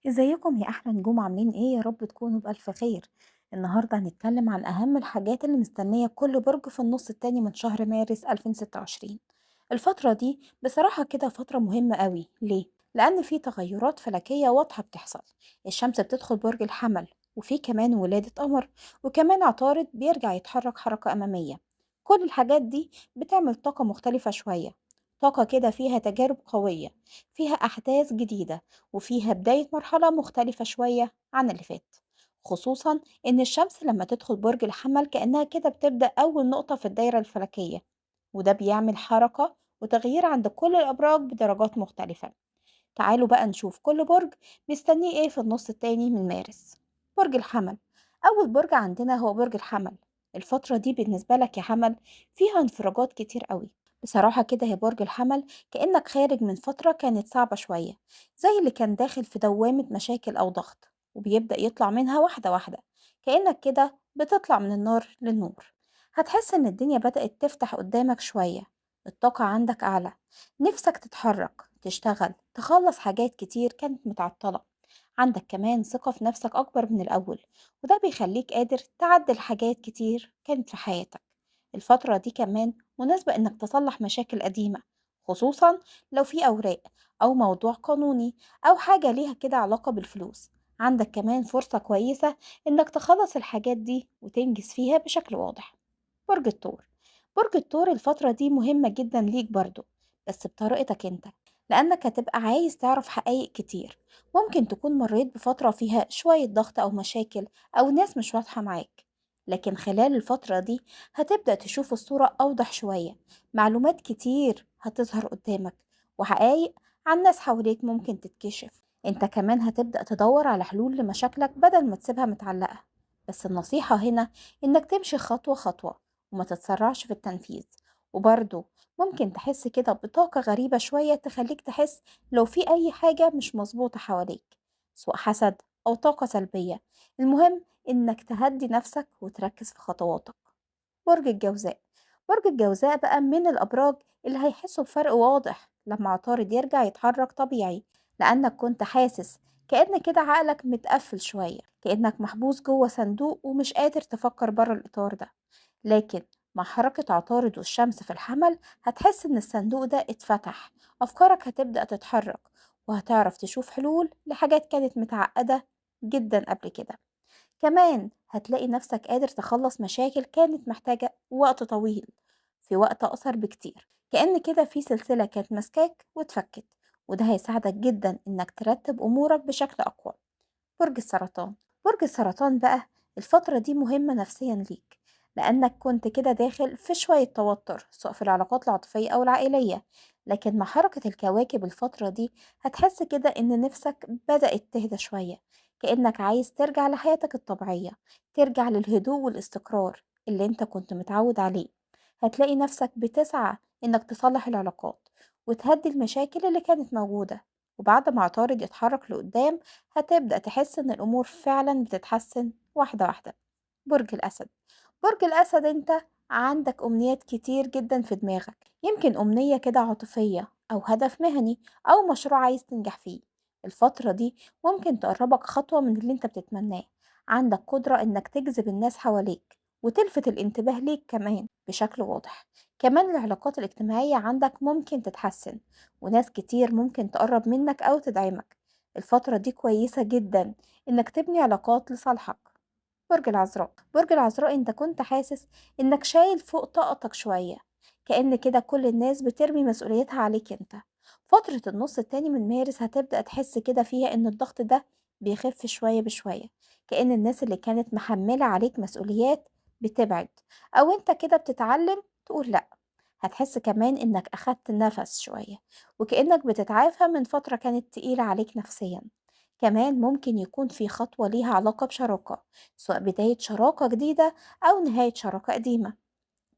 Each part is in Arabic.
ازيكم يا احلى نجوم، عاملين ايه؟ يا رب تكونوا بألف خير. النهارده هنتكلم عن اهم الحاجات اللي مستنية كل برج في النص التاني من شهر مارس 2026. الفترة دي بصراحة كده فترة مهمة قوي. ليه؟ لأن في تغيرات فلكية واضحة بتحصل. الشمس بتدخل برج الحمل، وفي كمان ولادة قمر، وكمان عطارد بيرجع يتحرك حركة أمامية. كل الحاجات دي بتعمل طاقة مختلفة شوية، طاقة كده فيها تجارب قوية، فيها أحداث جديدة، وفيها بداية مرحلة مختلفة شوية عن اللي فات. خصوصا إن الشمس لما تدخل برج الحمل كأنها كده بتبدأ أول نقطة في الدايرة الفلكية، وده بيعمل حركة وتغيير عند كل الأبراج بدرجات مختلفة. تعالوا بقى نشوف كل برج مستنيه ايه في النص التاني من مارس. برج الحمل، أول برج عندنا هو برج الحمل. الفترة دي بالنسبة لك يا حمل فيها انفراجات كتير قوي. بصراحة كده يا برج الحمل كأنك خارج من فترة كانت صعبة شوية، زي اللي كان داخل في دوامة مشاكل أو ضغط وبيبدأ يطلع منها واحدة واحدة. كأنك كده بتطلع من النار للنور. هتحس إن الدنيا بدأت تفتح قدامك شوية، الطاقة عندك أعلى، نفسك تتحرك، تشتغل، تخلص حاجات كتير كانت متعطلة. عندك كمان ثقة في نفسك أكبر من الأول، وده بيخليك قادر تعدل حاجات كتير كانت في حياتك. الفترة دي كمان مناسبة إنك تصلح مشاكل قديمة، خصوصا لو في أوراق أو موضوع قانوني أو حاجة ليها كده علاقة بالفلوس. عندك كمان فرصة كويسة إنك تخلص الحاجات دي وتنجز فيها بشكل واضح. برج الثور، برج الثور الفترة دي مهمة جدا ليك برضو، بس بطريقتك انت، لأنك هتبقى عايز تعرف حقائق كتير. ممكن تكون مريت بفترة فيها شوية ضغط أو مشاكل أو ناس مش واضحة معاك، لكن خلال الفترة دي هتبدأ تشوف الصورة أوضح شوية. معلومات كتير هتظهر قدامك، وحقائق عن ناس حواليك ممكن تتكشف. انت كمان هتبدأ تدور على حلول لمشاكلك بدل ما تسيبها متعلقة. بس النصيحة هنا إنك تمشي خطوة خطوة وما تتسرعش في التنفيذ. وبرضه ممكن تحس كده بطاقة غريبة شوية تخليك تحس لو في أي حاجة مش مظبوطة حواليك، سواء حسد أو طاقة سلبية. المهم إنك تهدي نفسك وتركز في خطواتك. برج الجوزاء، برج الجوزاء بقى من الأبراج اللي هيحسوا بفرق واضح لما عطارد يرجع يتحرك طبيعي، لأنك كنت حاسس كأن كده عقلك متقفل شوية، كأنك محبوس جوه صندوق ومش قادر تفكر بره الإطار ده. لكن مع حركة عطارد والشمس في الحمل هتحس إن الصندوق ده اتفتح، أفكارك هتبدأ تتحرك، وهتعرف تشوف حلول لحاجات كانت متعقدة جدا قبل كده. كمان هتلاقي نفسك قادر تخلص مشاكل كانت محتاجة وقت طويل في وقت أقصر بكتير، كأن كده في سلسلة كانت ماسكاك واتفكت. وده هيساعدك جدا إنك ترتب أمورك بشكل أقوى. برج السرطان، برج السرطان بقى الفترة دي مهمة نفسيا ليك، لأنك كنت كده داخل في شوية توتر سواء في العلاقات العاطفية أو العائلية. لكن مع حركة الكواكب الفترة دي هتحس كده إن نفسك بدأت تهدى شوية، كأنك عايز ترجع لحياتك الطبيعية، ترجع للهدوء والاستقرار اللي انت كنت متعود عليه. هتلاقي نفسك بتسعى إنك تصلح العلاقات وتهدي المشاكل اللي كانت موجودة. وبعد ما عطارد يتحرك لقدام هتبدأ تحس إن الأمور فعلا بتتحسن واحدة واحدة. برج الأسد، برج الأسد أنت عندك أمنيات كتير جدا في دماغك، يمكن أمنية كده عاطفية أو هدف مهني أو مشروع عايز تنجح فيه. الفترة دي ممكن تقربك خطوة من اللي انت بتتمناه. عندك قدرة إنك تجذب الناس حواليك وتلفت الانتباه ليك كمان بشكل واضح. كمان العلاقات الاجتماعية عندك ممكن تتحسن، وناس كتير ممكن تقرب منك أو تدعمك. الفترة دي كويسة جدا إنك تبني علاقات لصالحك. برج العذراء، برج العذراء انت كنت حاسس انك شايل فوق طاقتك شوية، كأن كده كل الناس بترمي مسؤوليتها عليك انت. فترة النص التاني من مارس هتبدأ تحس كده فيها ان الضغط ده بيخف شوية بشوية، كأن الناس اللي كانت محملة عليك مسؤوليات بتبعد، او انت كده بتتعلم تقول لأ. هتحس كمان انك اخدت نفس شوية، وكأنك بتتعافى من فترة كانت تقيلة عليك نفسيا. كمان ممكن يكون في خطوة ليها علاقة بشراكة، سواء بداية شراكة جديدة أو نهاية شراكة قديمة.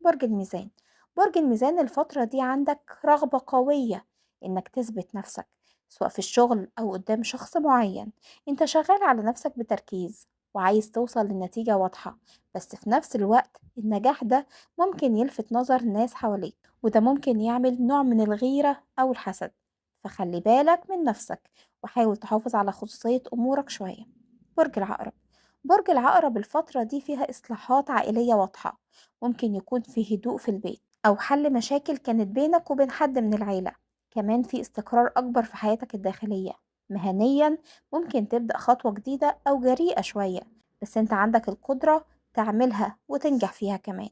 برج الميزان، برج الميزان الفترة دي عندك رغبة قوية إنك تثبت نفسك، سواء في الشغل أو قدام شخص معين. انت شغال على نفسك بتركيز وعايز توصل لنتيجة واضحة، بس في نفس الوقت النجاح ده ممكن يلفت نظر ناس حواليك، وده ممكن يعمل نوع من الغيرة أو الحسد. فخلي بالك من نفسك وحاول تحافظ على خصوصية أمورك شوية. برج العقرب. برج العقرب الفترة دي فيها إصلاحات عائلية واضحة، ممكن يكون في هدوء في البيت أو حل مشاكل كانت بينك وبين حد من العيلة. كمان في استقرار أكبر في حياتك الداخلية. مهنيا ممكن تبدأ خطوة جديدة أو جريئة شوية، بس أنت عندك القدرة تعملها وتنجح فيها كمان.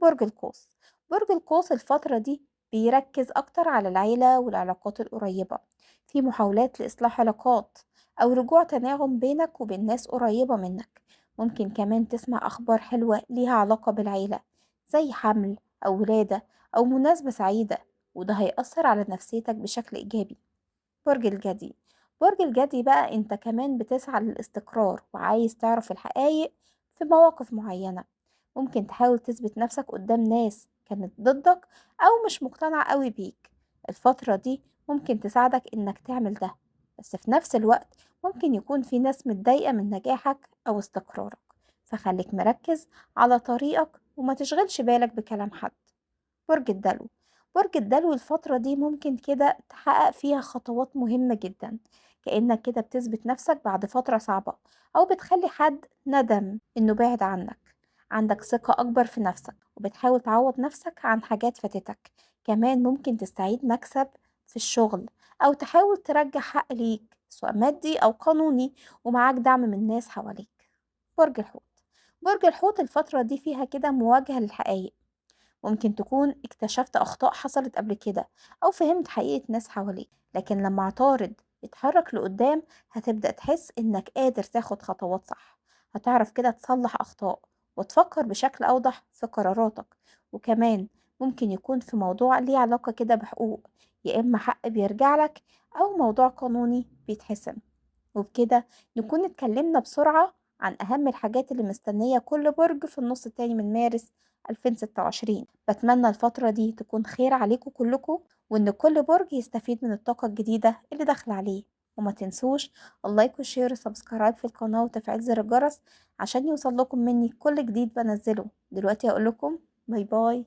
برج القوس. برج القوس الفترة دي بيركز أكتر على العيلة والعلاقات القريبة، في محاولات لإصلاح علاقات أو رجوع تناغم بينك وبين ناس قريبة منك. ممكن كمان تسمع أخبار حلوة ليها علاقة بالعيلة، زي حمل أو ولادة أو مناسبة سعيدة، وده هيأثر على نفسيتك بشكل إيجابي. برج الجدي. برج الجدي بقى انت كمان بتسعى للاستقرار وعايز تعرف الحقائق في مواقف معينة. ممكن تحاول تثبت نفسك قدام ناس كانت ضدك أو مش مقتنعة قوي بيك. الفترة دي ممكن تساعدك إنك تعمل ده، بس في نفس الوقت ممكن يكون في ناس متضايقة من نجاحك أو استقرارك، فخليك مركز على طريقك وما تشغلش بالك بكلام حد. برج الدلو. برج الدلو الفترة دي ممكن كده تحقق فيها خطوات مهمة جدا، كأنك كده بتثبت نفسك بعد فترة صعبة، أو بتخلي حد ندم إنه بعد عنك. عندك ثقة أكبر في نفسك وبتحاول تعوض نفسك عن حاجات فاتتك. كمان ممكن تستعيد مكسب في الشغل أو تحاول ترجع حق ليك سواء مادي أو قانوني، ومعاك دعم من ناس حواليك. برج الحوت. برج الحوت الفترة دي فيها كده مواجهة للحقائق، ممكن تكون اكتشفت أخطاء حصلت قبل كده أو فهمت حقيقة ناس حواليك، لكن لما عطارد يتحرك لقدام هتبدأ تحس إنك قادر تاخد خطوات صح. هتعرف كده تصلح أخطاء وتفكر بشكل أوضح في قراراتك. وكمان ممكن يكون في موضوع ليه علاقة كده بحقوق، يا إما حق بيرجع لك أو موضوع قانوني بيتحسم. وبكده نكون اتكلمنا بسرعة عن أهم الحاجات اللي مستنية كل برج في النص التاني من مارس 2026. بتمنى الفترة دي تكون خير عليكم كلكم، وإن كل برج يستفيد من الطاقة الجديدة اللي داخلة عليه. وما تنسوش اللايك والشير وسبسكرايب في القناة وتفعيل زر الجرس عشان يوصل لكم مني كل جديد بنزله. دلوقتي هقول لكم باي باي.